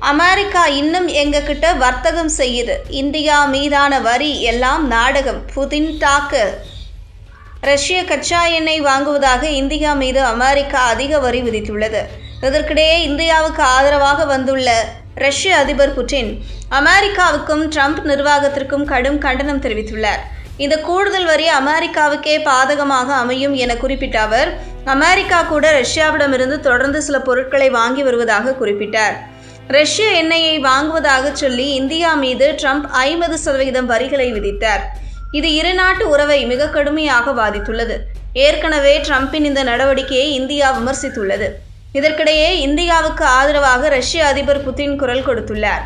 America இன்னும் எங்ககிட்ட வர்த்தகம் செய்யுது. இந்தியா மீதான வரி எல்லாம் நாடகம். புதின் டாக்கு. ரஷ்ய கச்சா எண்ணெய் வாங்குவதாக இந்தியா மீது அமெரிக்கா அதிக வரி விதித்துள்ளது. இதற்கிடையே இந்தியாவுக்கு ஆதரவாக வந்துள்ள ரஷ்ய அதிபர் புட்டின் அமெரிக்காவுக்கும் ட்ரம்ப் நிர்வாகத்திற்கும் கடும் கண்டனம் தெரிவித்துள்ளார். இந்த கூடுதல் வரி அமெரிக்காவுக்கே பாதகமாக அமையும் என குறிப்பிட்ட அவர், அமெரிக்கா கூட ரஷ்யாவிடமிருந்து தொடர்ந்து சில பொருட்களை வாங்கி வருவதாக குறிப்பிட்டார். ரஷ்ய எண்ணெயை வாங்குவதாக சொல்லி இந்தியா மீது ட்ரம்ப் 50% வரிகளை விதித்தார். இது இரு நாட்டு உறவை மிக கடுமையாக பாதித்துள்ளது. ஏற்கனவே ட்ரம்பின் இந்த நடவடிக்கையை இந்தியா விமர்சித்துள்ளது. இதற்கிடையே இந்தியாவுக்கு ஆதரவாக ரஷ்ய அதிபர் புட்டின் குரல் கொடுத்துள்ளார்.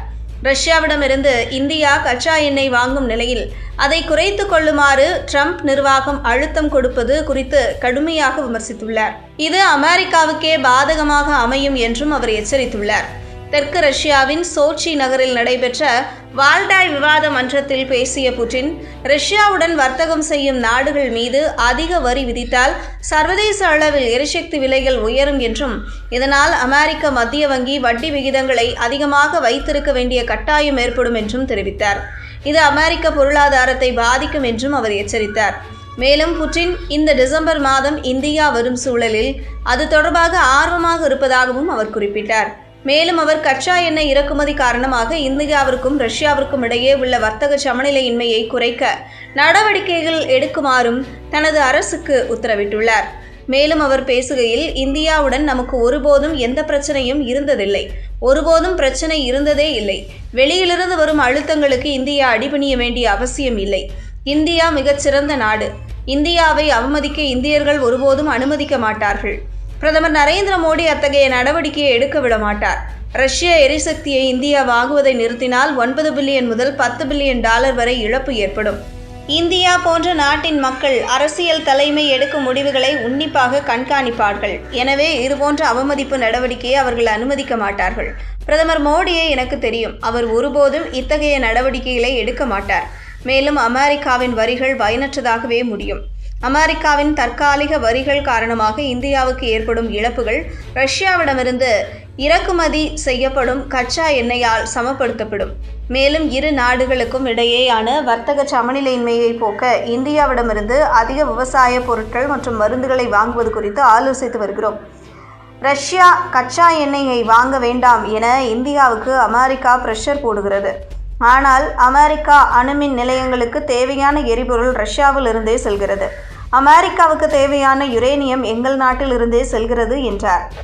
ரஷ்யாவிடமிருந்து இந்தியா கச்சா எண்ணெய் வாங்கும் நிலையில் அதை குறைத்து கொள்ளுமாறு ட்ரம்ப் நிர்வாகம் அழுத்தம் கொடுப்பது குறித்து கடுமையாக விமர்சித்துள்ளார். இது அமெரிக்காவுக்கே பாதகமாக அமையும் என்றும் அவர் எச்சரித்துள்ளார். தெற்கு ரஷ்யாவின் சோச்சி நகரில் நடைபெற்ற வால்டாய் விவாத மன்றத்தில் பேசிய புட்டின், ரஷ்யாவுடன் வர்த்தகம் செய்யும் நாடுகள் மீது அதிக வரி விதித்தால் சர்வதேச அளவில் எரிசக்தி விலைகள் உயரும் என்றும், இதனால் அமெரிக்க மத்திய வங்கி வட்டி விகிதங்களை அதிகமாக வைத்திருக்க வேண்டிய கட்டாயம் ஏற்படும் என்றும் தெரிவித்தார். இது அமெரிக்க பொருளாதாரத்தை பாதிக்கும் என்றும் அவர் எச்சரித்தார். மேலும் புட்டின் இந்த டிசம்பர் மாதம் இந்தியா வரும் சூழலில் அது தொடர்பாக ஆர்வமாக இருப்பதாகவும் அவர் குறிப்பிட்டார். மேலும் அவர் கச்சா எண்ணெய் இறக்குமதி காரணமாக இந்தியாவிற்கும் ரஷ்யாவிற்கும் இடையே உள்ள வர்த்தக சமநிலையின்மையை குறைக்க நடவடிக்கைகள் எடுக்குமாறும் தனது அரசுக்கு உத்தரவிட்டுள்ளார். மேலும் அவர் பேசுகையில், இந்தியாவுடன் நமக்கு ஒருபோதும் எந்த பிரச்சனையும் இருந்ததில்லை, ஒருபோதும் பிரச்சனை இருந்ததே இல்லை. வெளியிலிருந்து வரும் அழுத்தங்களுக்கு இந்தியா அடிபணிய வேண்டிய அவசியம் இல்லை. இந்தியா மிகச்சிறந்த நாடு. இந்தியாவை அவமதிக்க இந்தியர்கள் ஒருபோதும் அனுமதிக்க மாட்டார்கள். பிரதமர் நரேந்திர மோடி அத்தகைய நடவடிக்கையை எடுக்க விட மாட்டார். ரஷ்ய எரிசக்தியை இந்தியா வாங்குவதை நிறுத்தினால் 9 பில்லியன் முதல் 10 பில்லியன் டாலர் வரை இழப்பு ஏற்படும். இந்தியா போன்ற நாட்டின் மக்கள் அரசியல் தலைமை எடுக்கும் முடிவுகளை உன்னிப்பாக கண்காணிப்பார்கள். எனவே இதுபோன்ற அவமதிப்பு நடவடிக்கையை அவர்கள் அனுமதிக்க மாட்டார்கள். பிரதமர் மோடியை எனக்கு தெரியும். அவர் ஒருபோதும் இத்தகைய நடவடிக்கைகளை எடுக்க மாட்டார். மேலும் அமெரிக்காவின் வரிகள் பயனற்றதாகவே முடியும். அமெரிக்காவின் தற்காலிக வரிகள் காரணமாக இந்தியாவுக்கு ஏற்படும் இழப்புகள் ரஷ்யாவிடமிருந்து இறக்குமதி செய்யப்படும் கச்சா எண்ணெயால் சமப்படுத்தப்படும். மேலும் இரு நாடுகளுக்கும் இடையேயான வர்த்தக சமநிலையின்மையை போக்க இந்தியாவிடமிருந்து அதிக விவசாய பொருட்கள் மற்றும் மருந்துகளை வாங்குவது குறித்து ஆலோசித்து வருகிறோம். ரஷ்யா கச்சா எண்ணெயை வாங்க வேண்டாம் என இந்தியாவுக்கு அமெரிக்கா பிரஷர் போடுகிறது. ஆனால் அமெரிக்கா அணுமின் நிலையங்களுக்கு தேவையான எரிபொருள் ரஷ்யாவில் இருந்தே செல்கிறது. அமெரிக்காவுக்கு தேவையான யுரேனியம் எங்கள் நாட்டில் இருந்தே செல்கிறது என்றார்.